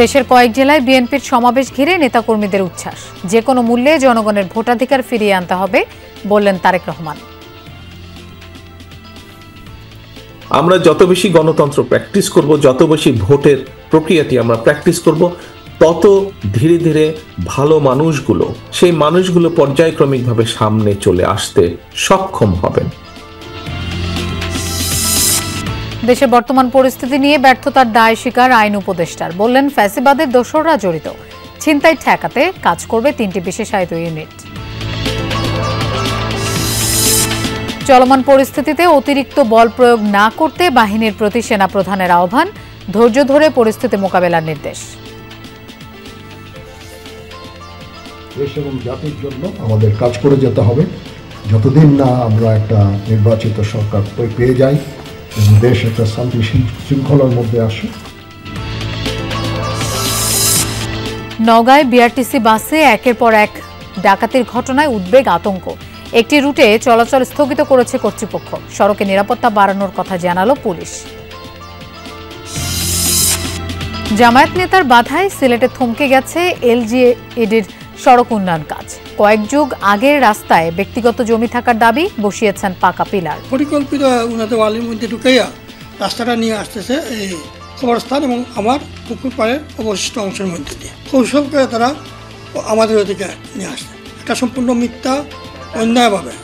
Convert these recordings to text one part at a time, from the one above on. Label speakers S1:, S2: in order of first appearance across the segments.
S1: দেশের কয়েক জেলায় বিএনপির সমাবেশ ঘিরে নেতাকর্মীদের উচ্ছ্বাস। যে কোনো মূল্যে জনগণের ভোটাধিকার ফিরিয়ে আনতে হবে বললেন তারেক রহমান।
S2: আমরা যত বেশি গণতন্ত্র প্র্যাকটিস করব, যত বেশি ভোটের প্রক্রিয়াটি আমরা প্র্যাকটিস করব, তত ধীরে ধীরে ভালো মানুষগুলো সেই মানুষগুলো পর্যায়ক্রমিকভাবে সামনে চলে আসতে সক্ষম হবেন।
S1: দেশের বর্তমান পরিস্থিতি নিয়ে ব্যর্থতার দায় স্বীকার আইন উপদেষ্টার। বললেন ফ্যাসিবাদের দোসররা জড়িত, ছিনতাই ঠেকাতে কাজ করবে 3টি বিশেষায়িত ইউনিট। চলমান পরিস্থিতিতে অতিরিক্ত বল প্রয়োগ না করতে বাহিনীর প্রতি সেনাপ্রধানের আহ্বান, ধৈর্য ধরে পরিস্থিতি মোকাবেলার নির্দেশ।
S3: দেশ এবং জাতির জন্য আমাদের কাজ করে যেতে হবে যতদিন না আমরা একটা নির্বাচিত সরকার পেয়ে যাই এবং দেশ একটা শান্তি শৃঙ্খলার মধ্যে আসে।
S1: নওগাঁয় বিআরটিসি বাসে একের পর এক ডাকাতির ঘটনায় উদ্বেগ, আতঙ্ক। একটি রুটে চলাচল স্থগিত করেছে কর্তৃপক্ষ। সড়কে নিরাপত্তা বাড়ানোর কথা জানালো পুলিশ। জামায়াত নেতার বাধায় সিলেটে থমকে গেছে এলজিইডির সড়ক উন্নয়ন কাজ। কয়েক যুগ আগের রাস্তায় ব্যক্তিগত জমি থাকার দাবি, বসিয়েছেন পাকা পিলার।
S4: পরিকল্পিত উন্নত ওয়ালির মধ্যে ঢুকাইয়া রাস্তাটা নিয়ে আসতেছে এই কবরস্থান এবং আমার পুকুর পাড়ের অবশিষ্ট অংশের মধ্যে দিয়ে কৌশল করে তারা আমাদের ওদিকে নিয়ে আসছে। এটা সম্পূর্ণ মিথ্যা, অন্যায়ভাবে।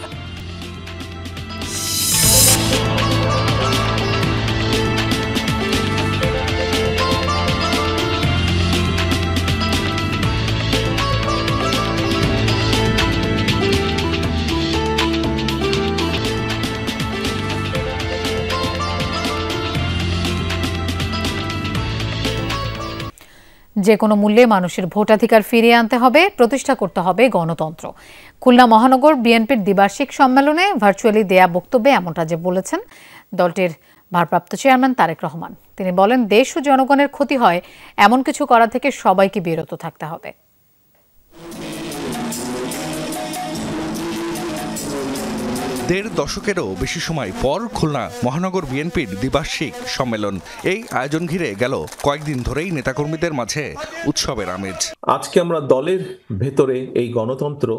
S1: যে কোনো মূল্যে মানুষের ভোটাধিকার ফিরিয়ে আনতে হবে, প্রতিষ্ঠা করতে হবে গণতন্ত্র। খুলনা মহানগর বিএনপির দ্বিবার্ষিক সম্মেলনে ভার্চুয়ালি দেয়া বক্তব্যে এমনটা যে বলেছেন দলটির ভারপ্রাপ্ত চেয়ারম্যান তারেক রহমান। তিনি বলেন, দেশ ও জনগণের ক্ষতি হয় এমন কিছু করা থেকে সবাইকে বিরত থাকতে হবে।
S5: দেড় দশকেরও বেশি সময় পর খুলনা মহানগর বিএনপির দ্বিবার্ষিক সম্মেলন। এই আয়োজন ঘিরে গেল কয়েকদিন ধরেই নেতাকর্মীদের মাঝে উৎসবের আমেজ।
S2: আজকে আমরা দলের ভেতরে এই গণতন্ত্র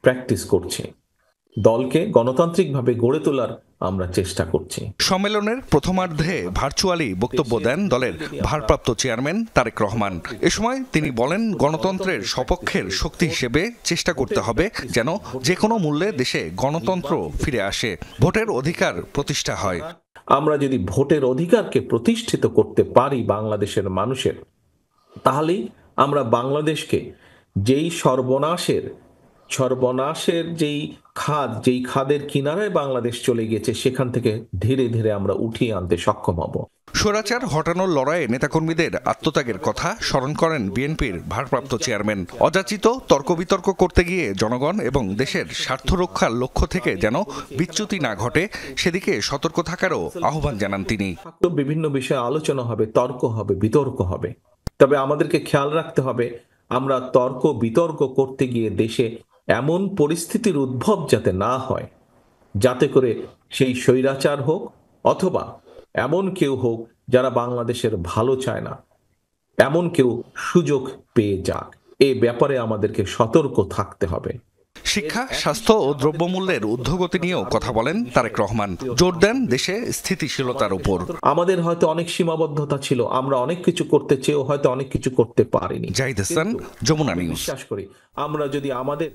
S2: প্র্যাকটিস করছি, দলকে গণতান্ত্রিকভাবে গড়ে তোলার আমরা চেষ্টা করছি।
S5: সম্মেলনের প্রথমার্ধে ভার্চুয়ালি বক্তব্য দেন দলের ভারপ্রাপ্ত চেয়ারম্যান তারেক রহমান। এ সময় তিনি বলেন, গণতন্ত্রের সপক্ষের শক্তি হিসেবে চেষ্টা করতে হবে যেন যে কোনো মূল্যে দেশে গণতন্ত্র ফিরে আসে, ভোটের অধিকার প্রতিষ্ঠা হয়।
S2: আমরা যদি ভোটের অধিকারকে প্রতিষ্ঠিত করতে পারি বাংলাদেশের মানুষের, তাহলেই আমরা বাংলাদেশকে যেই সর্বনাশের যেই খাদের কিনারায় বাংলাদেশ চলে গেছে সেখান থেকে ধীরে ধীরে আমরা উঠিয়ে আনতে সক্ষম হব।
S5: স্বৈরাচার হটানোর লড়াইয়ে নেতাকর্মীদের আত্মত্যাগের কথা স্মরণ করেন বিএনপির ভারপ্রাপ্ত চেয়ারম্যান। অযাচিত তর্ক বিতর্ক করতে গিয়ে জনগণ এবং দেশের স্বার্থ রক্ষার লক্ষ্য থেকে যেন বিচ্যুতি না ঘটে সেদিকে সতর্ক থাকারও আহ্বান জানান তিনি।
S2: বিভিন্ন বিষয়ে আলোচনা হবে, তর্ক হবে, বিতর্ক হবে, তবে আমাদেরকে খেয়াল রাখতে হবে আমরা তর্ক বিতর্ক করতে গিয়ে দেশে এমন পরিস্থিতির উদ্ভব যাতে না হয়, যাতে করে সেই স্বৈরাচার হোক অথবা এমন কেউ হোক যারা বাংলাদেশের ভালো চায় না, এমন কেউ সুযোগ পেয়ে যাক, এ ব্যাপারে আমাদেরকে সতর্ক থাকতে হবে।
S5: শিক্ষা, স্বাস্থ্য ও দ্রব্যমূল্যের ঊর্ধ্বগতি নিয়েও কথা বলেন তারেক রহমান। জোর দেন দেশে স্থিতিশীলতার উপর।
S2: আমাদের হয়তো অনেক সীমাবদ্ধতা ছিল, আমরা অনেক কিছু করতে চেয়েও হয়তো অনেক কিছু করতে পারিনি।
S5: জাহিদ হাসান, যমুনা নিউজ।
S2: বিশ্বাস করি আমরা যদি আমাদের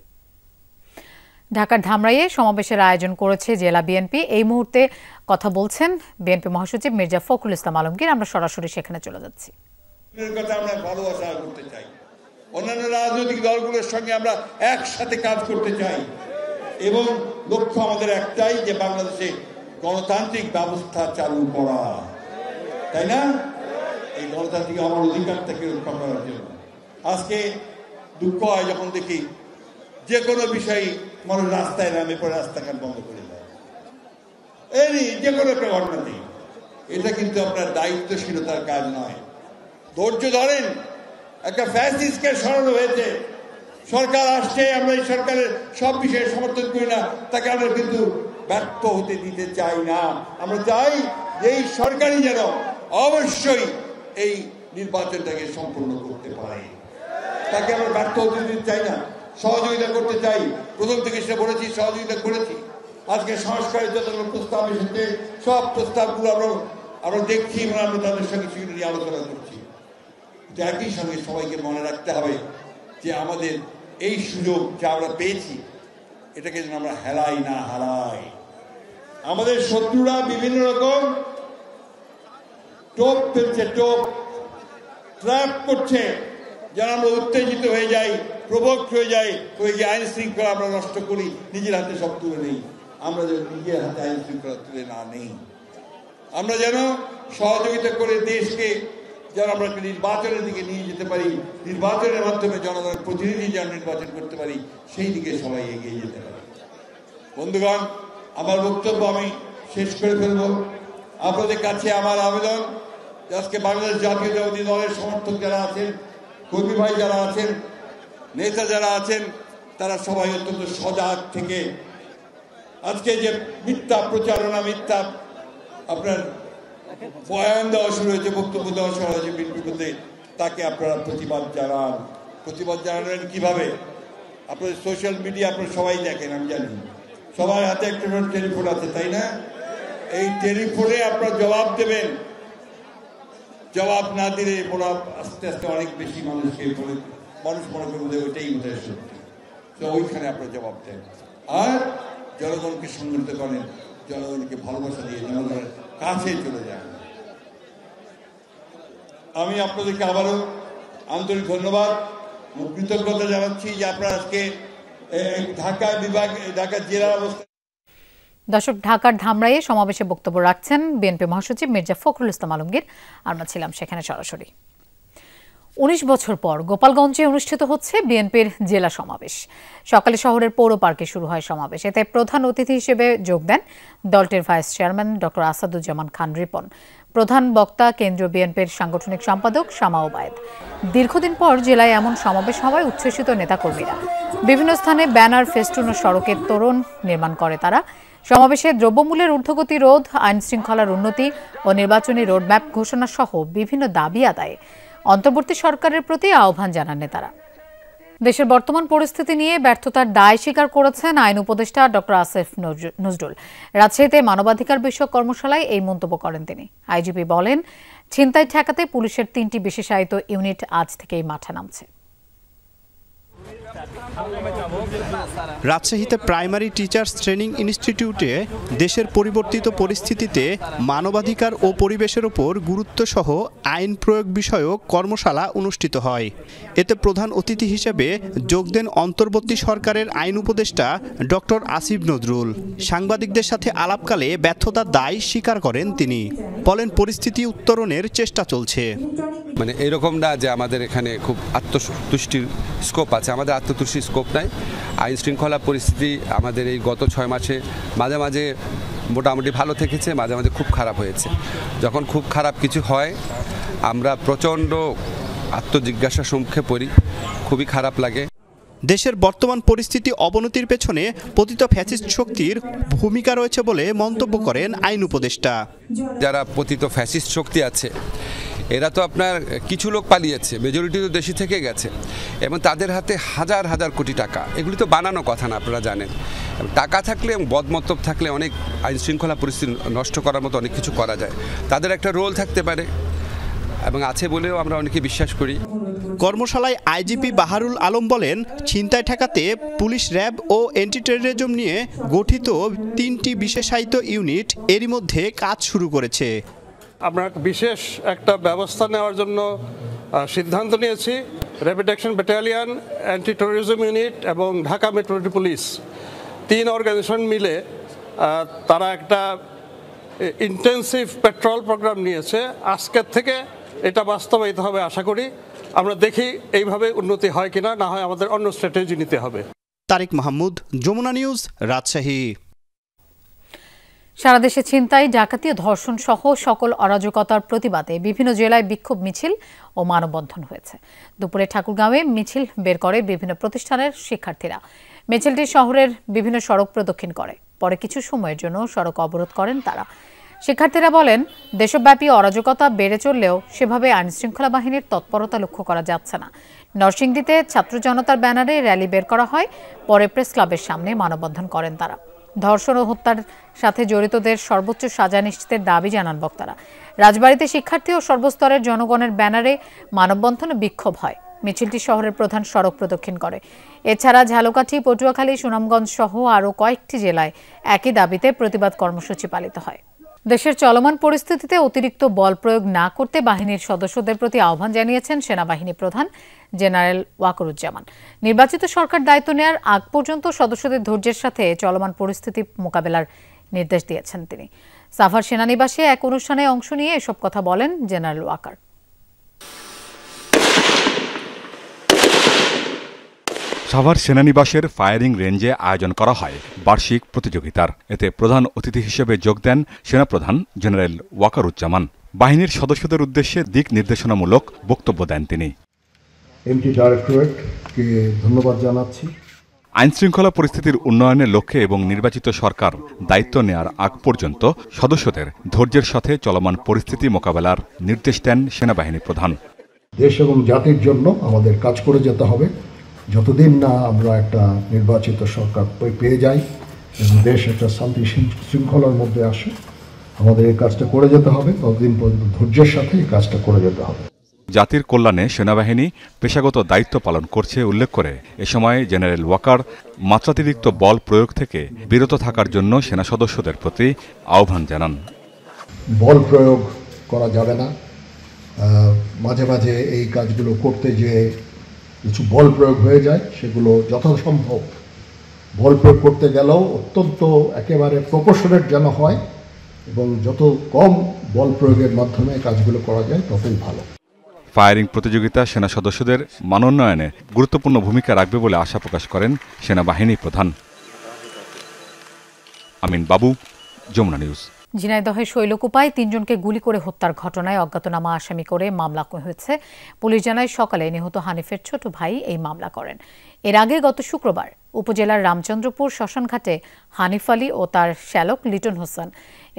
S1: ঢাকার ধামরাইয়ে সমাবেশের আয়োজন করেছে জেলা বিএনপি। এই মুহূর্তে কথা বলছেন বিএনপি মহাসচিব মির্জা ফখরুল ইসলাম আলমগীর। আমরা সরাসরি সেখানে চলে যাচ্ছি।
S6: আমরা ভালোবাসা করতে চাই, অন্যান্য রাজনৈতিক দলগুলোর সঙ্গে আমরা একসাথে কাজ করতে চাই এবং লক্ষ্য আমাদের একটাই, যে বাংলাদেশে গণতান্ত্রিক ব্যবস্থা চালু করা, তাই না? এই গণতান্ত্রিক আমার অধিকারটাকে রক্ষা করার জন্য আজকে দুঃখ হয় যখন দেখি যে কোনো বিষয়ে মানুষ রাস্তায় নামে পড়ে রাস্তাঘাট বন্ধ করে দেয়, এই যে কোনো একটা ঘটনাতেই। এটা কিন্তু আপনার দায়িত্বশীলতার কাজ নয়। ধৈর্য ধরেন, একটা ফ্যাসিস্টকে সরানো হয়েছে, সরকার আসছে, আমরা এই সরকারের সব বিষয়ে সমর্থন করি না, তাকে আমরা কিন্তু ব্যর্থ হতে দিতে চাই না। আমরা চাই যে এই সরকারই যেন অবশ্যই এই নির্বাচনটাকে সম্পন্ন করতে পারে। তাকে আমরা ব্যর্থ হতে দিতে চাই না, সহযোগিতা করতে চাই। প্রথম থেকে সে বলেছি, সহযোগিতা করেছি। আজকে সংস্কারের যতগুলো প্রস্তাব এসেছে সব প্রস্তাবগুলো আমরা দেখছি এবং আমরা তাদের সঙ্গে সেগুলো নিয়ে আলোচনা করছি। কিন্তু একই সঙ্গে সবাইকে মনে রাখতে হবে যে আমাদের এই সুযোগ যা আমরা পেয়েছি এটাকে যেন আমরা হেলাই না হারাই। আমাদের শত্রুরা বিভিন্ন রকম টোপ ফেলছে, টোপ ট্র্যাপ করছে, যেন আমরা উত্তেজিত হয়ে যাই, প্রভোক্ট হয়ে যাই, ওই যে আইন শৃঙ্খলা আমরা নষ্ট করি, নিজের হাতে সব তুলে নেই। আমরা যেন নিজের হাতে আইন শৃঙ্খলা তুলে না নেই, আমরা যেন সহযোগিতা করে দেশকে যেন আমরা একটা নির্বাচনের দিকে নিয়ে যেতে পারি, নির্বাচনের মাধ্যমে জনগণের প্রতিনিধি যেন নির্বাচন করতে পারি, সেই দিকে সবাই এগিয়ে যেতে পারি। বন্ধুগণ, আমার বক্তব্য আমি শেষ করে ফেলব। আপনাদের কাছে আমার আবেদন, আজকে বাংলাদেশ জাতীয়তাবাদী দলের সমর্থক যারা আছেন, কর্মী ভাই যারা আছেন, নেতা যারা আছেন, তারা সবাই অত্যন্ত সজাগ থেকে আজকে যে মিথ্যা প্রচারণা, মিথ্যা আপনার বয়ান দেওয়া শুরু হয়েছে, বক্তব্য দেওয়া শুরু হয়েছে বিএনপির মধ্যে, তাকে আপনারা প্রতিবাদ জানান। প্রতিবাদ জানাবেন কিভাবে? আপনাদের সোশ্যাল মিডিয়া আপনারা সবাই দেখেন, আমি জানি সবার হাতে একটা টেলিফোন আছে, তাই না? এই টেলিফোনে আপনারা জবাব দেবেন। জবাব না দিলে ওরা আস্তে আস্তে অনেক বেশি মানুষকে মানুষ মনে করবে ওইটাই বোধহয় সত্যি। তো ওইখানে আপনারা জবাব দেন আর জনগণকে সংগঠিত করেন, জনগণকে ভালোবাসা দিয়ে জনগণের কাছে চলে যান। আমি আপনাদেরকে আবারও আন্তরিক ধন্যবাদ ও কৃতজ্ঞতা জানাচ্ছি যে আপনারা আজকে ঢাকা বিভাগ, ঢাকা জেলার অবস্থা।
S1: দর্শক, ঢাকার ধামরাইয়ে সমাবেশে বক্তব্য রাখছেন বিএনপি মহাসচিব মির্জা ফখরুল ইসলাম আলমগীর। আমরা ছিলাম সেখানে সরাসরি। 19 বছর পর গোপালগঞ্জে অনুষ্ঠিত হচ্ছে বিএনপির জেলা সমাবেশ। সকালে শহরের পৌর পার্কে শুরু হয় সমাবেশ। এতে প্রধান অতিথি হিসেবে যোগ দেন দলটির vice chairman doctor Asaduzzaman Khan Ripon. প্রধান বক্তা কেন্দ্রীয় বিএনপির সাংগঠনিক সম্পাদক শামা ওবায়েদ। দীর্ঘদিন পর জেলায় এমন সমাবেশ হওয়ায় উচ্ছ্বসিত নেতাকর্মীরা। বিভিন্ন স্থানে ব্যানার, ফেস্টুন ও সড়কের তোরণ নির্মাণ করে তারা। সমাবেশে দ্রব্যমূল্যের ঊর্ধ্বগতি রোধ, আইন শৃঙ্খলার উন্নতি ও নির্বাচনী রোডম্যাপ ঘোষণা সহ বিভিন্ন দাবি আদায়ে অন্তর্বর্তী সরকারের প্রতি আহ্বান জানান নেতারা। দেশের বর্তমান পরিস্থিতি নিয়ে ব্যর্থতার দায় স্বীকার করেছেন আইন উপদেষ্টা ডক্টর আসিফ নজরুল। রাজশাহীতে মানবাধিকার বিষয়ক কর্মশালায় এই মন্তব্য করেন তিনি। আইজিপি বলেন, ছিনতাই ঠেকাতে পুলিশের 3টি বিশেষায়িত ইউনিট আজ থেকেই মাঠে নামছে।
S7: রাজশাহীতে প্রাইমারি টিচার্স ট্রেনিং ইনস্টিটিউটে দেশের পরিবর্তিত পরিস্থিতিতে মানবাধিকার ও পরিবেশের ওপর গুরুত্বসহ আইন প্রয়োগ বিষয়ক কর্মশালা অনুষ্ঠিত হয়। এতে প্রধান অতিথি হিসেবে যোগ দেন অন্তর্বর্তী সরকারের আইন উপদেষ্টা ডক্টর আসিফ নজরুল। সাংবাদিকদের সাথে আলাপকালে ব্যর্থতার দায় স্বীকার করেন তিনি। বলেন, পরিস্থিতি উত্তরণের চেষ্টা চলছে।
S8: মানে এরকম না যে আমাদের এখানে খুব আত্মতুষ্টির স্কোপ আছে, আমাদের আত্মতুষ্টির স্কোপ নাই। আইন শৃঙ্খলা পরিস্থিতি আমাদের এই গত 6 মাসে মাঝে মাঝে মোটামুটি ভালো থেকেছে, মাঝে মাঝে খুব খারাপ হয়েছে। যখন খুব খারাপ কিছু হয় আমরা প্রচণ্ড আত্মজিজ্ঞাসার সম্মুখে পড়ি, খুবই খারাপ লাগে।
S7: দেশের বর্তমান পরিস্থিতি অবনতির পেছনে পতিত ফ্যাসিস্ট শক্তির ভূমিকা রয়েছে বলে মন্তব্য করেন আইন উপদেষ্টা।
S8: যারা পতিত ফ্যাসিস্ট শক্তি আছে এরা তো আপনার কিছু লোক পালিয়েছে, মেজরিটি তো দেশে থেকে গেছে এবং তাদের হাতে হাজার হাজার কোটি টাকা। এগুলি তো বানানো কথা না, আপনারা জানেন। টাকা থাকলে এবং বদমতলব থাকলে অনেক আইন শৃঙ্খলা পরিস্থিতি নষ্ট করার মতো অনেক কিছু করা যায়। তাদের একটা রোল থাকতে পারে এবং আছে বলেও আমরা অনেকে বিশ্বাস করি।
S7: কর্মশালায় আইজিপি বাহারুল আলম বলেন, ছিনতাই ঠেকাতে পুলিশ, র্যাব ও অ্যান্টি টেররিজম নিয়ে গঠিত 3টি বিশেষায়িত ইউনিট এরই মধ্যে কাজ শুরু করেছে।
S9: আমরা বিশেষ একটা ব্যবস্থা নেওয়ার জন্য সিদ্ধান্ত নিয়েছি। Rapid action battalion, anti terrorism unit এবং ঢাকা মেট্রোপলিটন পুলিশ 3 অর্গানাইজেশন মিলে তারা একটা ইন্টেন্সিভ পেট্রোল প্রোগ্রাম নিয়েছে। আজকের থেকে এটা বাস্তবায়িত হবে আশা করি। আমরা দেখি এইভাবে উন্নতি হয় কিনা, না হয় আমাদের অন্য স্ট্র্যাটেজি নিতে হবে।
S7: তারিক মাহমুদ, যমুনা নিউজ, রাজশাহী।
S1: সারা দেশে ছিনতাই, ডাকাতি ও ধর্ষণ সহ সকল অরাজকতার প্রতিবাদে বিভিন্ন জেলায় বিক্ষোভ মিছিল ও মানববন্ধন হয়েছে। দুপুরে ঠাকুরগাঁওয়ে মিছিল বের করে বিভিন্ন প্রতিষ্ঠানের শিক্ষার্থীরা। মিছিলটি শহরের বিভিন্ন সড়ক প্রদক্ষিণ করে। পরে কিছু সময়ের জন্য সড়ক অবরোধ করেন তারা। শিক্ষার্থীরা বলেন, দেশব্যাপী অরাজকতা বেড়ে চললেও সেভাবে আইনশৃঙ্খলা বাহিনীর তৎপরতা লক্ষ্য করা যাচ্ছে না। নরসিংদীতে ছাত্র জনতার ব্যানারে র্যালি বের করা হয়, পরে প্রেস ক্লাবের সামনে মানববন্ধন করেন তারা। ধর্ষণ ও হত্যার সাথে জড়িতদের সর্বোচ্চ সাজা নিশ্চিতের দাবি জানান বক্তারা। রাজবাড়ীতে শিক্ষার্থী ও সর্বস্তরের জনগণের ব্যানারে মানববন্ধনে বিক্ষোভ হয়। মিছিলটি শহরের প্রধান সড়ক প্রদক্ষিণ করে। এছাড়া ঝালকাঠি, পটুয়াখালী, সুনামগঞ্জ সহ আরও কয়েকটি জেলায় একই দাবিতে প্রতিবাদ কর্মসূচি পালিত হয়। দেশের চলমান পরিস্থিতিতে অতিরিক্ত বল প্রয়োগ না করতে বাহিনীর সদস্যদের প্রতি আহ্বান জানিয়েছেন সেনাবাহিনী প্রধান জেনারেল ওয়াকারুজ্জামান। নির্বাচিত সরকার দায়িত্ব নেওয়ার আগ পর্যন্ত সদস্যদের ধৈর্যের সাথে চলমান পরিস্থিতি মোকাবেলার নির্দেশ দিয়েছেন তিনি। সাভার সেনানিবাসে এক অনুষ্ঠানে অংশ নিয়ে এসব কথা বলেন জেনারেল ওয়াকার।
S10: সাভার সেনানিবাসের ফায়ারিং রেঞ্জে আয়োজন করা হয় বার্ষিক প্রতিযোগিতার। এতে প্রধান অতিথি হিসেবে যোগ দেন সেনাপ্রধান জেনারেল ওয়াকারুজ্জামান। বাহিনীর সদস্যদের উদ্দেশ্যে দিক নির্দেশনামূলক বক্তব্য দেন তিনি।
S3: এমটি ডাইরেক্টরেটকে ধন্যবাদ জানাচ্ছি।
S10: আইনশৃঙ্খলা পরিস্থিতির উন্নয়নের লক্ষ্যে এবং নির্বাচিত সরকার দায়িত্ব নেয়ার আগ পর্যন্ত সদস্যদের ধৈর্যের সাথে চলমান পরিস্থিতি মোকাবেলার নির্দেশ দেন সেনাবাহিনী প্রধান।
S3: দেশ এবং জাতির জন্য আমাদের কাজ করে যেতে হবে। যতদিন না আমরা একটা নির্বাচিত সরকার পেয়ে যাই এবং দেশ একটা শান্তি শৃঙ্খলার মধ্যে আসে, আমাদের এই কাজটা করে যেতে হবে। ততদিন পর্যন্ত ধৈর্যের সাথে এই কাজটা করে যেতে হবে।
S10: জাতির কল্যাণে সেনাবাহিনী পেশাগত দায়িত্ব পালন করছে উল্লেখ করে এ সময় জেনারেল ওয়াকার মাত্রাতিরিক্ত বল প্রয়োগ থেকে বিরত থাকার জন্য সেনা সদস্যদের প্রতি আহ্বান জানান।
S3: বল প্রয়োগ করা যাবে না। মাঝে মাঝে এই কাজগুলো করতে যে কিছু বল প্রয়োগ হয়ে যায়, সেগুলো যথাসম্ভব বল প্রয়োগ করতে গেলেও অত্যন্ত একেবারে প্রপোর্শনেট যেন হয় এবং যত কম বল প্রয়োগের মাধ্যমে কাজগুলো করা যায় ততই ভালো।
S10: ফায়ারিং প্রতিযোগিতা সেনা সদস্যদের মানোন্নয়নে গুরুত্বপূর্ণ ভূমিকা রাখবে বলে আশা প্রকাশ করেন সেনাবাহিনী প্রধান। আমিন বাবু, যমুনা নিউজ।
S1: ঝিনাইদহে শৈলকুপায় ৩ জনকে গুলি করে হত্যার ঘটনায় অজ্ঞাতনামা আসামি করে মামলা হয়েছে। পুলিশ জানায় সকালে নিহত হানিফের ছোট ভাই এই মামলা করেন। এর আগে গত শুক্রবার উপজেলার রামচন্দ্রপুর শ্মশানঘাটে হানিফ আলী ও তার শ্যালক লিটন হোসেন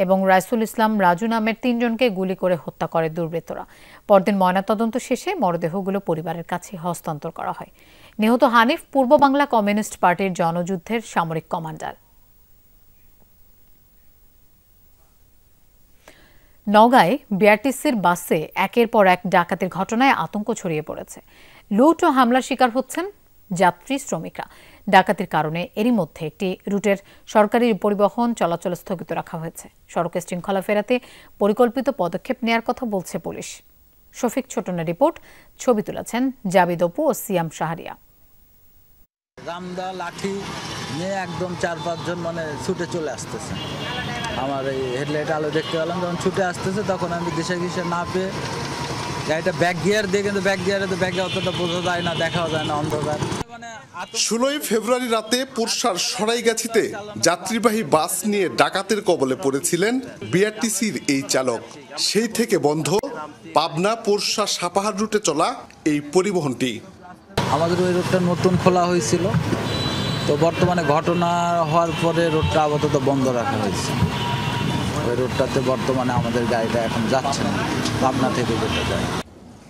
S1: এবং রাইসুল ইসলাম রাজু নামের ৩ জনকে গুলি করে হত্যা করে দুর্বৃত্তরা। পরদিন ময়নাতদন্ত শেষে মরদেহগুলো পরিবারের কাছে হস্তান্তর করা হয়। নিহত হানিফ পূর্ব বাংলা কমিউনিস্ট পার্টির জনযুদ্ধের সামরিক কমান্ডার। নওগাঁয় বিআরটিসির বাসে একের পর এক ডাকাতির ঘটনায় আতঙ্ক ছড়িয়ে পড়েছে। লুট ও হামলার শিকার হচ্ছেন যাত্রী শ্রমিকরা। ডাকাতির কারণে এরই মধ্যে একটি রুটের সরকারি পরিবহন চলাচল স্থগিত রাখা হয়েছে। সড়কে শৃঙ্খলা ফেরাতে পরিকল্পিত পদক্ষেপ নেয়ার কথা বলছে পুলিশ। শফিক ছোটনের রিপোর্ট, ছবি তুলেছেন জাবিদ অপু ও সিয়াম শাহরিয়া।
S11: রামদা লাঠি নিয়ে একদম 4-5 জন ছুটে চলে আসতেছে। আমার এই হেডলাইট আলো দেখতে পেলাম, যখন ছুটে আসতেছে তখন আমি দিশা কিসে না পেয়ে গাড়িটা ব্যাক গিয়ার দিয়ে, কিন্তু ব্যাক গিয়ারে তো ব্যাগে অতটা বোঝা যায় না, দেখাও যায় না, অন্ধকার।
S12: 16 ফেব্রুয়ারি রাতে পোরশার সরাইগাছিতে যাত্রীবাহী বাস নিয়ে ডাকাতের কবলে পড়েছিলেন বিআরটিসির এই চালক। সেই থেকে বন্ধ পাবনা পোরশা সাপাহার রুটে চলা এই পরিবহনটি।
S11: আমাদের ওই রোডটা নতুন খোলা হয়েছিল, তো বর্তমানে ঘটনা হওয়ার পরে রোডটা আপাতত বন্ধ রাখা হয়েছে। ওই রোডটাতে বর্তমানে আমাদের গাড়িটা এখন যাচ্ছে না, পাবনা থেকে যেতে যায়।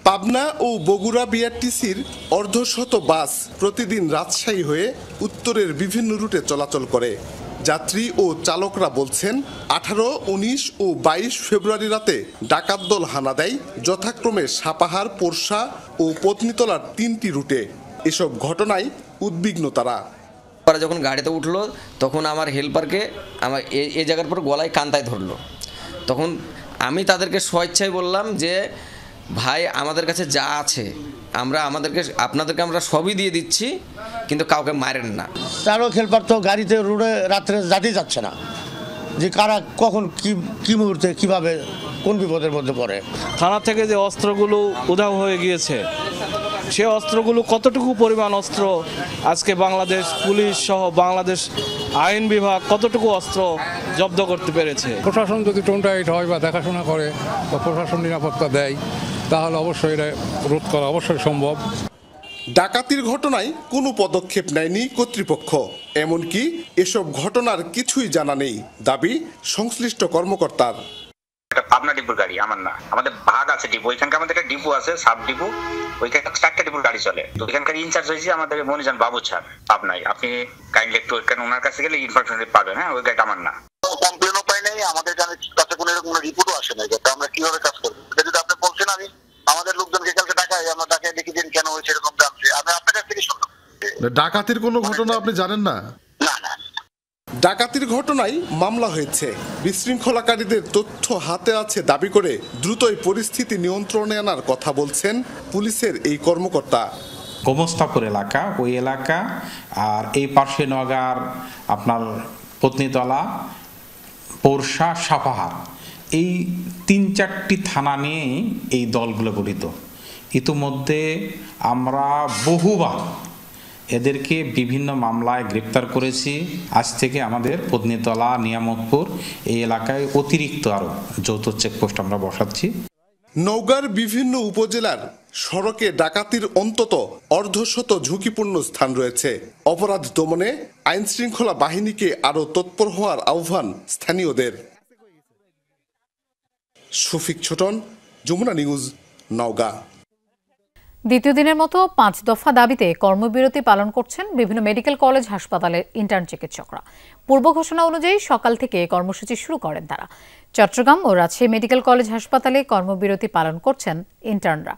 S12: পাবনা ও বগুড়া বিআরটিসির অর্ধশত বাস প্রতিদিন রাজশাহী হয়ে উত্তরের বিভিন্ন রুটে চলাচল করে। যাত্রী ও চালকরা বলছেন 18, 19 ও 22 ফেব্রুয়ারি রাতে ডাকাত দল হানা দেয় যথাক্রমে সাপাহার, পোরশা ও পত্নীতলার 3টি রুটে। এসব ঘটনায় উদ্বিগ্ন তারা।
S13: যখন গাড়িতে উঠলো তখন আমার হেল্পারকে আমার এই জায়গার পর গলায় কান্তায় ধরলো। তখন আমি তাদেরকে স্বেচ্ছায় বললাম যে ভাই, আমাদের কাছে যা আছে আপনাদেরকে আমরা সবই দিয়ে দিচ্ছি, কিন্তু কাউকে মারেন না।
S14: চালক হেল্পার তো গাড়িতে রোডে রাত্রে যেতেই যাচ্ছে না, যে কারা কখন কি মুহূর্তে কিভাবে কোন বিপদের মধ্যে পড়ে।
S15: থানা থেকে যে অস্ত্রগুলো উধাও হয়ে গিয়েছে, সে অস্ত্রগুলো কতটুকু পরিমাণ অস্ত্র আজকে বাংলাদেশ পুলিশ সহ বাংলাদেশ আইন বিভাগ কতটুকু অস্ত্র জব্দ করতে পেরেছে।
S16: প্রশাসন যদি টোনটাইট হয় বা দেখাশোনা করে বা প্রশাসন নিরাপত্তা দেয়, তাহলে অবশ্যই এটা রোধ করা অবশ্যই সম্ভব।
S12: ডাকাতির ঘটনায় কোনো পদক্ষেপ নেয়নি কর্তৃপক্ষ, এমনকি এসব ঘটনার কিছুই জানা নেই দাবি সংশ্লিষ্ট কর্মকর্তার।
S17: পাবনা ডিপুর গাড়ি, আমার না। আমাদের ভাগ আছে ডিপো, ওইখানকার আমাদের একটা ডিপো আছে, সাব ডিপো, ওইখানে 4টা ডিপুর গাড়ি চলে। তো ওইখানকার ইনচার্জ হয়েছে আমাদের মনিজান বাবু স্যার পাবনায়। আপনি কাইন্ডলি একটু ওনার কাছে গেলে ইনফরমেশন পাবেন। হ্যাঁ, ওই গাড়িটা আমার না।
S18: কমপ্লেনও পাই নাই, আমাদের কাছে কোনো এরকম রিপোর্টও আসে নাই। আমরা কিভাবে কাজ করবো এটা যদি আপনি বলছেন, আমি আমাদের লোকজনকে কালকে ডাকাই, আমরা ডাকাই দেখি দিন কেন হয়েছে এরকম জানছি। আমি আপনার কাছ থেকে শুনলাম।
S12: ডাকাতির কোনো ঘটনা আপনি জানেন না? ডাকাতির ঘটনায় মামলা হয়েছে। বিশৃঙ্খলাকারীদের তথ্য হাতে আছে দাবি করে দ্রুতই পরিস্থিতি নিয়ন্ত্রণে আনার কথা বলছেন পুলিশের এই কর্মকর্তা।
S19: গোমস্তাপুর এলাকা, ওই এলাকা আর এই পাশে নগার আপনার পত্নীতলা, পোরশা, সাপাহার, এই 3-4টি থানা নিয়েই এই দলগুলো গঠিত। ইতিমধ্যে আমরা বহুবার এদেরকে বিভিন্ন মামলায় গ্রেপ্তার করেছি। আজ থেকে আমাদের পত্নীতলা, নিয়ামতপুর এই এলাকায় অতিরিক্ত আরও যৌথ চেকপোস্ট আমরা বসাচ্ছি।
S12: নওগাঁর বিভিন্ন উপজেলার সড়কে ডাকাতির অন্তত অর্ধশত ঝুঁকিপূর্ণ স্থান রয়েছে। অপরাধ দমনে আইন শৃঙ্খলা বাহিনীকে আরও তৎপর হওয়ার আহ্বান স্থানীয়দের। শফিক ছোটন, যমুনা নিউজ, নওগাঁ।
S1: দ্বিতীয় দিনের মতো 5 দফা দাবিতে কর্মবিরতি পালন করছেন বিভিন্ন মেডিকেল কলেজ হাসপাতালের ইন্টার্ন চিকিৎসকরা। পূর্ব ঘোষণা অনুযায়ী সকাল থেকে কর্মসূচি শুরু করেন তারা। চট্টগ্রাম ও রাজশাহী মেডিকেল কলেজ হাসপাতালে কর্মবিরতি পালন করছেন ইন্টার্নরা।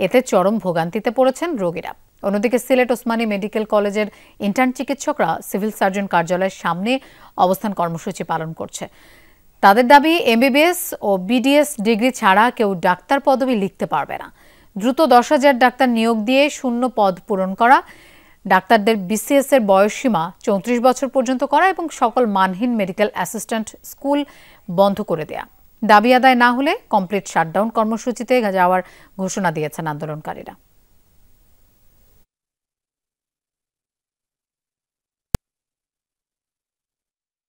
S1: এতে চরম ভোগান্তিতে পড়েছেন রোগীরা। অন্যদিকে সিলেট ওসমানী মেডিকেল কলেজের ইন্টার্ন চিকিৎসকরা সিভিল সার্জন কার্যালয়ের সামনে অবস্থান কর্মসূচি পালন করছে। তাদের দাবি, এমবিবিএস ও বিডিএস ডিগ্রি ছাড়া কেউ ডাক্তার পদবি লিখতে পারবে না। দ্রুত 10,000 ডাক্তার নিয়োগ দিয়ে শূন্য পদ পূরণ করা, ডাক্তারদের বিসিএস এর বয়সসীমা 34 বছর পর্যন্ত করা এবং সকল মানহীন মেডিকেল অ্যাসিস্ট্যান্ট স্কুল বন্ধ করে দেয়া। দাবি আদায় না হলে কমপ্লিট শাটডাউন কর্মসূচিতে যাওয়ার ঘোষণা দিয়েছেন আন্দোলনকারীরা।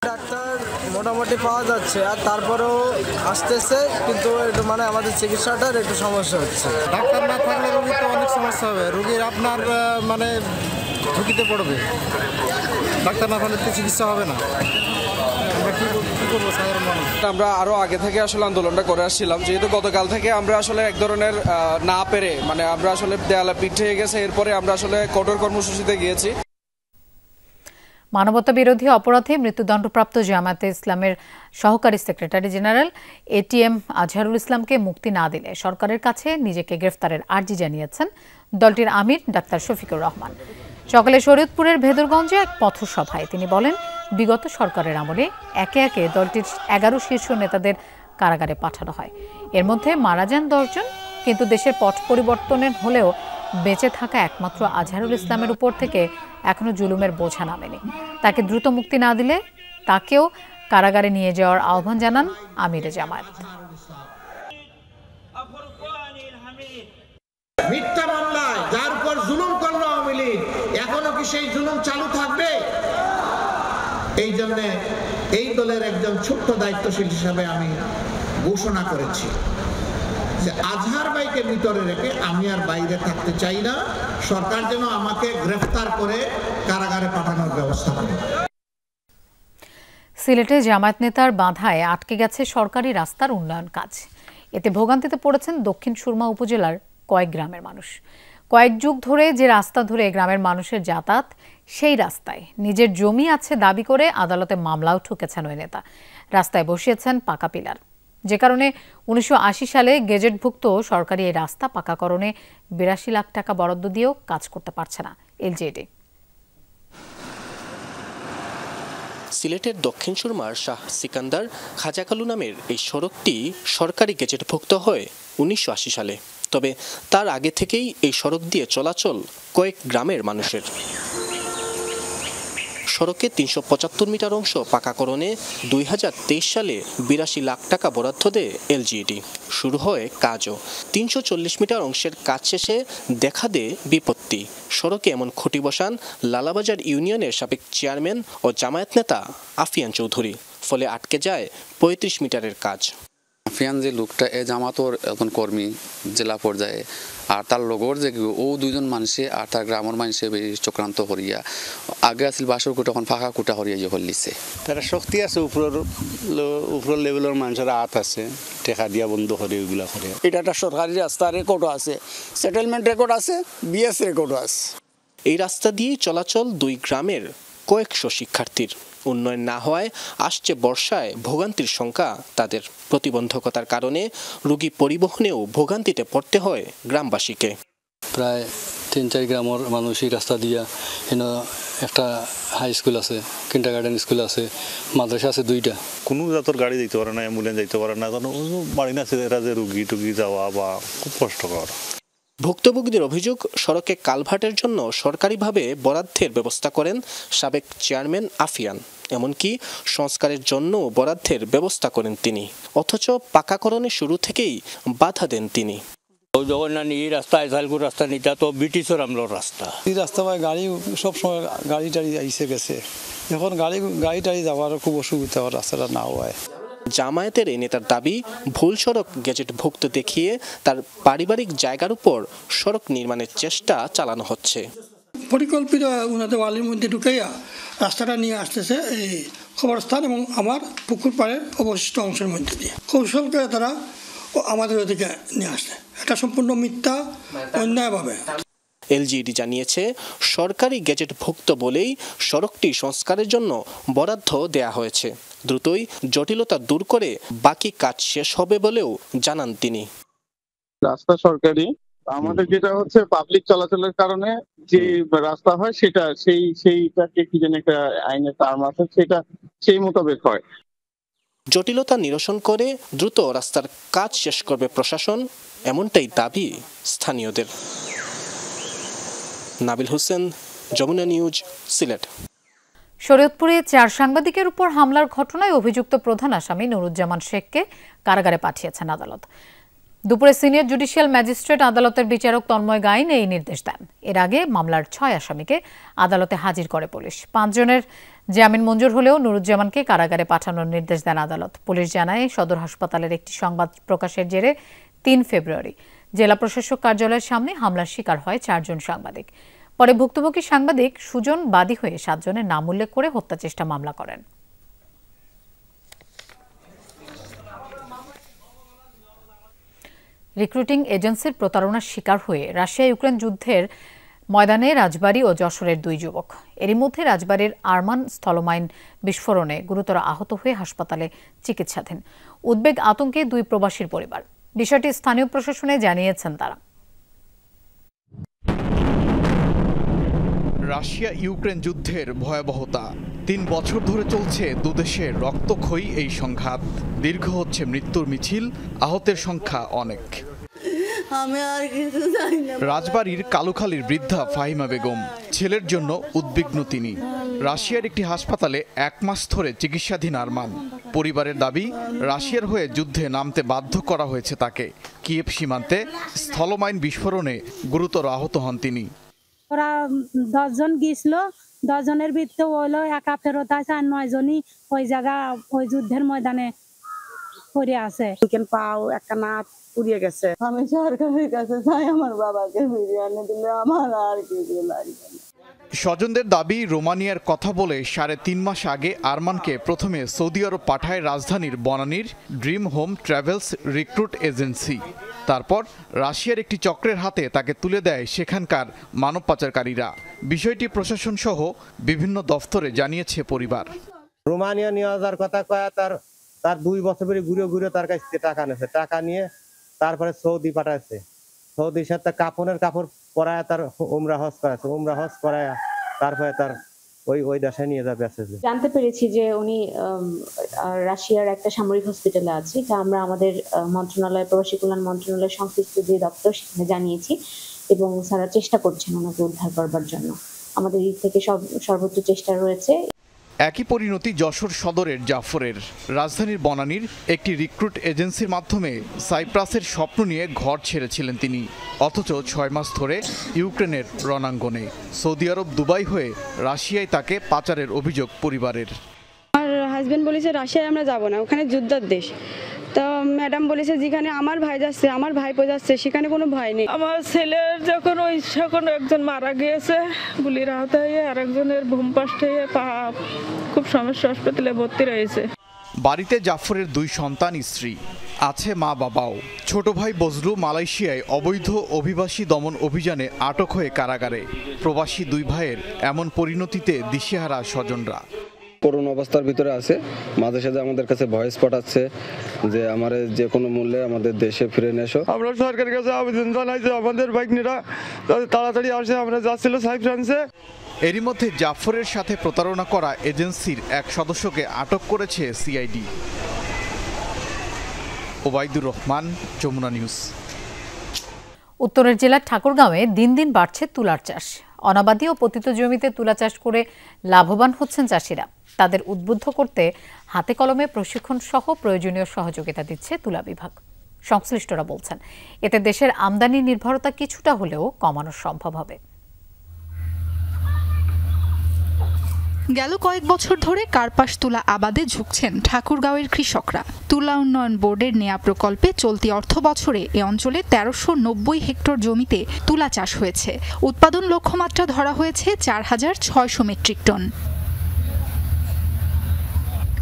S20: ডাক্তার মোটামুটি পাওয়া যাচ্ছে, আর তারপরেও আসতেছে, কিন্তু একটু মানে আমাদের চিকিৎসাটার একটু সমস্যা হচ্ছে।
S21: ডাক্তার না থাকলে রোগীর তো অনেক সমস্যা হবে, রোগীর আপনার মানে ঝুঁকিতে পড়বে। ডাক্তার না থাকলে তো চিকিৎসা হবে না।
S15: আমরা আরো আগে থেকে আসলে আন্দোলনটা করে আসছিলাম, যেহেতু গতকাল থেকে আমরা আসলে এক ধরনের না পেরে মানে আমরা আসলে দেয়ালে পিঠ হয়ে গেছে, এরপরে আমরা আসলে কঠোর কর্মসূচিতে গিয়েছি।
S1: মানবতা বিরোধী অপরাধে মৃত্যুদণ্ডপ্রাপ্ত জামায়াতে ইসলামের সহকারী সেক্রেটারি জেনারেল এটিএম আজহারুল ইসলামকে মুক্তি না দিলে সরকারের কাছে নিজেকে গ্রেফতারের আর্জি জানিয়েছেন দলটির আমির ডাক্তার শফিকুর রহমান। সকালে শরীয়তপুরের ভেদরগঞ্জে এক পথসভায় তিনি বলেন, বিগত সরকারের আমলে একে একে দলটির 11 শীর্ষ নেতাদের কারাগারে পাঠানো হয়। এর মধ্যে মারা যান 10 জন, কিন্তু দেশের পট পরিবর্তনের হলেও বেঁচে থাকা একমাত্র আজহারুল ইসলামের উপর থেকে এখনো জুলুমের বোঝা নামেনি। তাকে দ্রুত মুক্তি না দিলে তাকেও কারাগারে নিয়ে যাওয়ার আহ্বান জানান আমিরে জামায়াত।
S22: মিথ্যা মামলায় যার উপর জুলুম করলো আওয়ামী লীগ, এখনো কি সেই জুলুম চালু থাকবে? এই জন্য এই দলের একজন ছোট্ট দায়িত্বশীল হিসাবে আমি ঘোষণা করেছি যে আজহার ভাইকে ভিতরে রেখে আমি আর বাইরে থাকতে চাই না। সরকার যেন আমাকে গ্রেফতার করে কারাগারে পাঠানোর ব্যবস্থা করে।
S1: সিলেটে জামায়াত নেতার বাধায় আটকে গেছে সরকারি রাস্তার উন্নয়ন কাজ। এতে ভোগান্তিতে পড়েছেন দক্ষিণ সুরমা উপজেলার কয়েক গ্রামের মানুষ। কয়েক যুগ ধরে যে রাস্তা ধরে গ্রামের মানুষের যাতায়াত, সেই রাস্তায় নিজের জমি আছে দাবি করে আদালতে মামলাও ঠুকেছেন ওই নেতা। রাস্তায় বসিয়েছেন পাকা পিলার, যে কারণে 1980 সালে গেজেটভুক্ত সরকারি এই রাস্তা পাকাকরণে 82 লাখ টাকা বরাদ্দ দিয়েও কাজ করতে পারছে না এলজেডি।
S23: সিলেটের দক্ষিণ সুরমার শাহ সিকান্দার খাজাকালু নামের এই সড়কটি সরকারি গেজেটভুক্ত হয় 1980 সালে। তবে তার আগে থেকেই এই সড়ক দিয়ে চলাচল কয়েক গ্রামের মানুষের। সড়কে 375 মিটার অংশ পাকাকরণে 2023 সালে 82 লাখ টাকা বরাদ্দ দেয় এলজিইডি। শুরু হয় কাজও। 340 মিটার অংশের কাজ শেষে দেখা দেয় বিপত্তি। সড়কে এমন খুঁটি বসান লালাবাজার ইউনিয়নের সাবেক চেয়ারম্যান ও জামায়াত নেতা আফিয়ান চৌধুরী। ফলে আটকে যায় 35 মিটারের কাজ।
S2: আফিয়ান যে লোকটা এ জামাতর এখন কর্মী জেলা পর্যায়ে আর তার লগর যে ও দুইজন মানুষে আর তার গ্রামের মানুষে চক্রান্ত করিয়া আগে আছিল বাসর কোটা এখন ফাঁকা কোটা করিয়া যে হলিছে
S4: তারা শক্তি আছে উপর লেভেলের মানুষের হাত আছে টেকা দিয়া বন্ধ করে ওইগুলা করে।
S5: এটা একটা সরকারি রাস্তা, রেকর্ডও আছে, সেটেলমেন্ট রেকর্ড আছে, বিএস রেকর্ডও আছে।
S23: এই রাস্তা দিয়ে চলাচল দুই গ্রামের কয়েকশো শিক্ষার্থীর। উন্নয়ন না হওয়ায় আসছে বর্ষায় ভোগান্তির সংখ্যা তাদের। প্রতিবন্ধকতার কারণে রোগী পরিবহনেও ভোগান্তিতে পড়তে হয় গ্রামবাসীকে।
S24: প্রায় 3-4 গ্রামের মানুষ এই রাস্তা দিয়া এনে একটা হাই স্কুল আছে, কিন্ডারগার্টেন স্কুল আছে, মাদ্রাসা আছে 2টা।
S25: কোনো জাতর গাড়ি যাইতে পারে না, অ্যাম্বুলেন্স যাইতে পারে না, কারণ বাড়ি না এরা যে রুগী টুগি যাওয়া বা খুব কষ্টকর।
S23: ভুক্তভোগীদের অভিযোগ, সড়কে কালভার্টের জন্য সরকারিভাবে বরাদ্দের ব্যবস্থা করেন সাবেক চেয়ারম্যান আফিয়ান, এমনকি সংস্কারের জন্য বরাদ্দের ব্যবস্থা করেন তিনি, অথচ পাকাকরণের শুরু থেকেই বাধা দেন তিনি।
S5: যখন এই রাস্তা আইসালপুর রাস্তা নিতা তো ব্রিটিশের আমলের রাস্তা,
S21: এই রাস্তা গাড়ি সবসময় গাড়ি টাড়ি আইসে গেছে, এখন গাড়ি টাড়ি যাওয়ার খুব অসুবিধা হয় রাস্তাটা না হওয়ায়।
S23: জামায়াতের এই নেতার দাবি, ভুল সড়ক গেজেটভুক্ত দেখিয়ে তার পারিবারিক জায়গার উপর সড়ক নির্মাণের চেষ্টা চালানো হচ্ছে।
S26: পরিকল্পিত উন্নত ওয়ালির মধ্যে ঢুকাইয়া রাস্তাটা নিয়ে আসতেছে এই খবরস্থান এবং আমার পুকুর পাড়ের অবশিষ্ট অংশের মধ্যে দিয়ে কৌশল করে তারা আমাদের ওদিকে নিয়ে আসছে। এটা সম্পূর্ণ মিথ্যা, অন্যায়ভাবে।
S23: এলজিইডি জানিয়েছে, সরকারি গেজেটভুক্ত বলেই সড়কটি সংস্কারের জন্য বরাদ্দ দেয়া হয়েছে। দ্রুতই জটিলতা দূর করে বাকি কাজ শেষ হবে বলেও জানান তিনি।
S27: রাস্তা সরকারি, আমাদের যেটা হচ্ছে পাবলিক চলাচলের কারণে যে রাস্তা হয় সেটা সেইটাকে কি যেন একটা আইনের টার্ম আছে, সেটা সেই মোতাবেক হয়।
S23: জটিলতা নিরসন করে দ্রুত রাস্তার কাজ শেষ করবে প্রশাসন, এমনটাই দাবি স্থানীয়দের। নাবিল হোসেন, যমুনা নিউজ, সিলেট।
S1: শরীয়তপুরে 4 সাংবাদিকের উপর হামলার ঘটনায় অভিযুক্ত প্রধান আসামি নুরুজ্জামান শেখকে কারাগারে পাঠিয়েছেন আদালত। দুপুরে সিনিয়র জুডিশিয়াল ম্যাজিস্ট্রেট আদালতের বিচারক তন্ময় গাইন এই নির্দেশ দেন। এর আগে মামলার 6 আসামিকে আদালতে হাজির করে পুলিশ। 5 জনের জামিন মঞ্জুর হলেও নুরুজ্জামানকে কারাগারে পাঠানোর নির্দেশ দেন আদালত। পুলিশ জানায়, সদর হাসপাতালের একটি সংবাদ প্রকাশের জেরে 3 ফেব্রুয়ারি জেলা প্রশাসক কার্যালয়ের সামনে হামলার শিকার হয় 4 জন সাংবাদিক। পরে ভুক্তভোগী সাংবাদিক সুজন বাদী হয়ে 7 জনের নাম উল্লেখ করে হত্যা চেষ্টা মামলা করেন। রিক্রুটিং এজেন্সির প্রতারণার শিকার হয়ে রাশিয়া ইউক্রেন যুদ্ধের ময়দানে রাজবাড়ী ও যশোরের 2 যুবক। এরই মধ্যে রাজবাড়ীর আরমান স্থলমাইন বিস্ফোরণে গুরুতর আহত হয়ে হাসপাতালে চিকিৎসাধীন। উদ্বেগ আতঙ্কে 2 প্রবাসীর পরিবার। বিষয়টি স্থানীয় প্রশাসনে জানিয়েছেন তারা।
S28: রাশিয়া ইউক্রেন যুদ্ধের ভয়াবহতা। 3 বছর ধরে চলছে দুদেশের রক্তক্ষয়ী এই সংঘাত। দীর্ঘ হচ্ছে মৃত্যুর মিছিল, আহতের সংখ্যা অনেক। রাজবাড়ীর কালুখালীর বৃদ্ধা ফাহিমা বেগম, ছেলের জন্য উদ্বিগ্ন তিনি। রাশিয়ার একটি হাসপাতালে 1 মাস ধরে চিকিৎসাধীন আরমান। পরিবারের দাবি, রাশিয়ার হয়ে যুদ্ধে নামতে বাধ্য করা হয়েছে তাকে। কিয়েভ সীমান্তে স্থলমাইন বিস্ফোরণে গুরুতর আহত হন তিনি।
S29: ওরা 10 জন গিয়েছিল, 10 জনের ভিতরে হইলো একা ফেরত আছে, আর 9 জনই ওই জায়গা ওই যুদ্ধের ময়দানে পড়ে আছে।
S30: পাও একটা নাক পুড়িয়ে গেছে। আমি সরকারের কাছে চাই আমার বাবাকে ফিরিয়ে এনে দিলে আমার আর কিছু লাগবে না।
S28: স্বজনদের দাবি, রোমানিয়ার কথা বলে 3.5 মাস আগে আরমানকে প্রথমে সৌদি আরব পাঠায় রাজধানীর বনানীর dream home travels recruit agency. তারপর রাশিয়ার একটি চক্রের হাতে তাকে তুলে দেয় সেখানকার মানব পাচারকারীরা। বিষয়টি প্রশাসন সহ বিভিন্ন দফতরে জানিয়েছে পরিবার।
S31: রোমানিয়া নিয়ে যাওয়ার কথা কয়া তার 2 বছর ধরে ঘুরে তার কাছ থেকে টাকা নিয়েছে। টাকা নিয়ে তারপরে সৌদি পাঠাচ্ছে। সৌদির সাথে কাপড় পরায় তার উমরা হজ করাচ্ছে। উমরা হজ করায় তারপরে তার ওই দেশে নিয়ে যাবে।
S32: জানতে পেরেছি যে উনি রাশিয়ার একটা সামরিক হসপিটালে আছে। তা আমরা আমাদের মন্ত্রণালয়, প্রবাসী কল্যাণ মন্ত্রণালয়ের সংশ্লিষ্ট যে দপ্তর সেখানে জানিয়েছি এবং স্যারা চেষ্টা করছেন ওনাকে উদ্ধার করবার জন্য। আমাদের দিক থেকে সর্বোচ্চ চেষ্টা রয়েছে।
S28: একই পরিণতি যশোর সদরের জাফরের। রাজধানীর বনানীর একটি রিক্রুট এজেন্সির মাধ্যমে সাইপ্রাসের স্বপ্ন নিয়ে ঘর ছেড়েছিলেন তিনি। অথচ 6 মাস ধরে ইউক্রেনের রণাঙ্গনে। সৌদি আরব, দুবাই হয়ে রাশিয়ায় তাকে পাচারের অভিযোগ পরিবারের।
S33: আমার হাজবেন্ড বলেছে রাশিয়ায় আমরা যাব না, ওখানে যুদ্ধের দেশ।
S30: তো ম্যাডাম বলেছে যেখানে আমার ভাই যাচ্ছে, আমার ভাইপো যাচ্ছে, সেখানে কোনো ভয় নেই।
S3: আমার ছেলের যখন একজন মারা গিয়েছে গুলির আহত হয়ে, আর একজনের ভূমপাষ্ট হয়ে পা খুব সমস্যা, হাসপাতালে ভর্তি রয়েছে।
S28: বাড়িতে জাফরের 2 সন্তান, স্ত্রী, আছে মা বাবাও। ছোট ভাই বজলু মালয়েশিয়ায় অবৈধ অভিবাসী দমন অভিযানে আটক হয়ে কারাগারে। প্রবাসী 2 ভাইয়ের এমন পরিণতিতে দিশেহারা স্বজনরা।
S6: করুণ অবস্থার ভিতরে আছে, মাঝে সাঝে আমাদের কাছে ভয়েস পাঠাচ্ছে যে আমার যে কোনো মূল্যে আমাদের দেশে ফিরে এসো।
S7: আমরা সরকারের কাছে আবেদন জানাই যে আমাদের বাইকনিরা তাড়াতাড়ি আসে। আমরা যাচ্ছিল সাইপ্রান্সে।
S28: এরই মধ্যে জাফরের সাথে প্রতারণা করা এজেন্সির এক সদস্যকে আটক করেছে সিআইডি। ওবায়দুর রহমান, যমুনা নিউজ।
S1: উত্তরের জেলার ঠাকুরগাঁওয়ে দিন দিন বাড়ছে তুলার চাষ। অনাবাদী ও পতিত জমিতে তুলা চাষ করে লাভবান হচ্ছেন চাষিরা। তাদের উদ্বুদ্ধ করতে হাতে কলমে প্রশিক্ষণ সহ প্রয়োজনীয় সহযোগিতা দিচ্ছে তুলা বিভাগ। সংশ্লিষ্টরা বলছেন, এতে দেশের আমদানি নির্ভরতা কিছুটা হলেও কমানো সম্ভব হবে।
S8: গেল কয়েক বছর ধরে কার্পাস তুলা আবাদে ঝুঁকছেন ঠাকুরগাঁওয়ের কৃষকরা। তুলা উন্নয়ন বোর্ডের নেয়া প্রকল্পে চলতি অর্থ বছরে এ অঞ্চলে 1390 হেক্টর জমিতে তুলা চাষ হয়েছে। উৎপাদন লক্ষ্যমাত্রা ধরা হয়েছে 4600 মেট্রিক টন।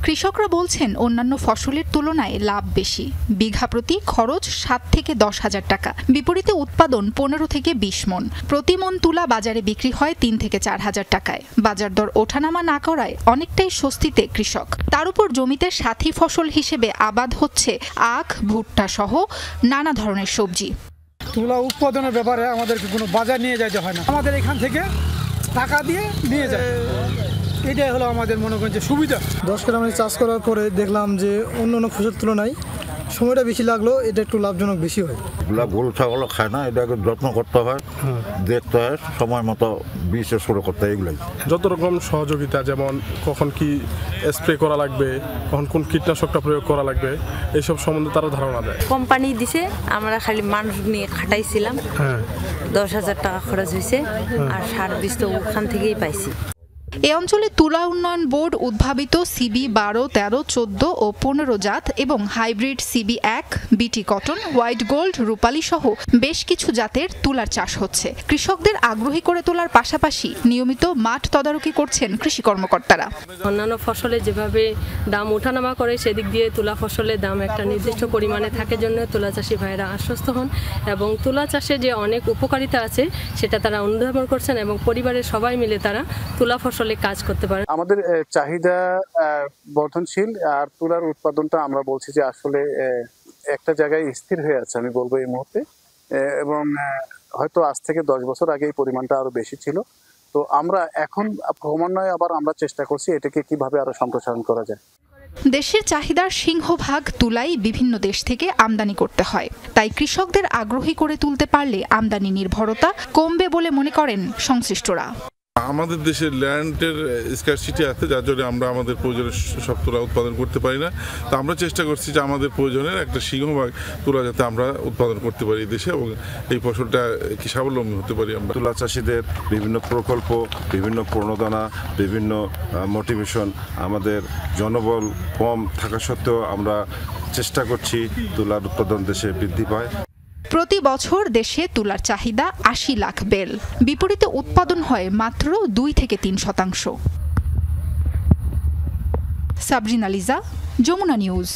S8: কৃষকরা বলছেন, অন্যান্য ফসলের তুলনায় লাভ বেশি। বিঘা প্রতি খরচ 7 থেকে 10 হাজার টাকা, বিপরীতে উৎপাদন 15 থেকে 20 মন। প্রতি মন তুলা বাজারে বিক্রি হয় 3 থেকে 4 হাজার টাকায়। বাজার দর ওঠানামা না করায় অনেকটাই স্বস্তিতে কৃষক। তার উপর জমিতে সাথী ফসল হিসেবে আবাদ হচ্ছে আখ, ভুট্টা সহ নানা ধরনের সবজি।
S21: তুলা উৎপাদনের ব্যাপারে আমাদেরকে কোনো বাজার নিয়ে যাইতে হয় না, আমাদের এখান থেকে টাকা দিয়ে নিয়ে যায়। এটাই হলো আমাদের মনে করেন যে সুবিধা। 10 গ্রামে চাষ করার পরে দেখলাম যে অন্য ফসলের তুলনায় সময়টা বেশি লাগলো, এটা একটু লাভজনক বেশি হয়।
S9: গরু ছাগল খায় না, এটাকে যত্ন করতে হয়, দেখতে হয়, সময় মতো বীজ শুরু করতে হয়। এগুলাই
S10: যত রকম সহযোগিতা, যেমন কখন কি স্প্রে করা লাগবে, কখন কোন কীটনাশকটা প্রয়োগ করা লাগবে, এইসব সম্বন্ধে তারা ধারণা দেয়।
S11: কোম্পানি দিছে, আমরা খালি মানুষ নিয়ে খাটাইছিলাম। 10,000 টাকা খরচ হয়েছে, আর সার বীজ তো ওখান থেকেই পাইছি।
S8: এ অঞ্চলে তুলা উন্নয়ন বোর্ড উদ্ভাবিত সিবি 12, 13, 14 ও 15 জাত এবং হাইব্রিড সিবি 1, বিটি কটন, হোয়াইট গোল্ড, রূপালী সহ বেশ কিছু জাতের তুলার চাষ হচ্ছে। কৃষকদের আগ্রহী করে তোলার পাশাপাশি নিয়মিত মাঠ তদারকি করছেন কৃষি কর্মকর্তারা।
S13: অন্যান্য ফসলে যেভাবে দাম ওঠানামা করে, সেদিক দিয়ে তুলা ফসলের দাম একটা নির্দিষ্ট পরিমাণে থাকে জন্য তুলা চাষি ভাইয়েরা আশ্বস্ত হন এবং তুলা চাষে যে অনেক উপকারিতা আছে সেটা তারা অনুধাবন করছেন এবং পরিবারের সবাই মিলে তারা তুলা ফসলে কাজ করতে পারে।
S14: আমাদের চাহিদা বর্ধনশীল, আর তুলার উৎপাদনটা আমরা বলছি যে আসলে একটা জায়গায় স্থির হয়ে আছে আমি বলবো এই মুহূর্তে, এবং হয়তো আজ থেকে 10 বছর আগে এই পরিমাণটা আরো বেশি ছিল। তো আমরা এখন ক্রমান্বয়ে আবার আমরা চেষ্টা করছি এটাকে কিভাবে আরো সম্প্রসারণ করা যায়।
S8: দেশের চাহিদার সিংহভাগ তুলাই বিভিন্ন দেশ থেকে আমদানি করতে হয়, তাই কৃষকদের আগ্রহী করে তুলতে পারলে আমদানি নির্ভরতা কমবে বলে মনে করেন সংশ্লিষ্টরা।
S16: আমাদের দেশের ল্যান্ডের স্কারসিটি আছে, যার জন্য আমরা আমাদের প্রয়োজনের সব তুলা উৎপাদন করতে পারি না। তো আমরা চেষ্টা করছি যে আমাদের প্রয়োজনের একটা সিংহভাগ তুলা যাতে আমরা উৎপাদন করতে পারি দেশে, এবং এই ফসলটা কি স্বাবলম্বী হতে পারি আমরা।
S9: তুলা চাষিদের বিভিন্ন প্রকল্প, বিভিন্ন প্রণোদনা, বিভিন্ন মোটিভেশন, আমাদের জনবল কম থাকা সত্ত্বেও আমরা চেষ্টা করছি তুলার উৎপাদন দেশে বৃদ্ধি পায়।
S8: প্রতি বছর দেশে তুলার চাহিদা 80 লাখ বেল, বিপরীতে উৎপাদন হয় মাত্র 2 থেকে 3%। সাবরিনা লিজা, যমুনা নিউজ।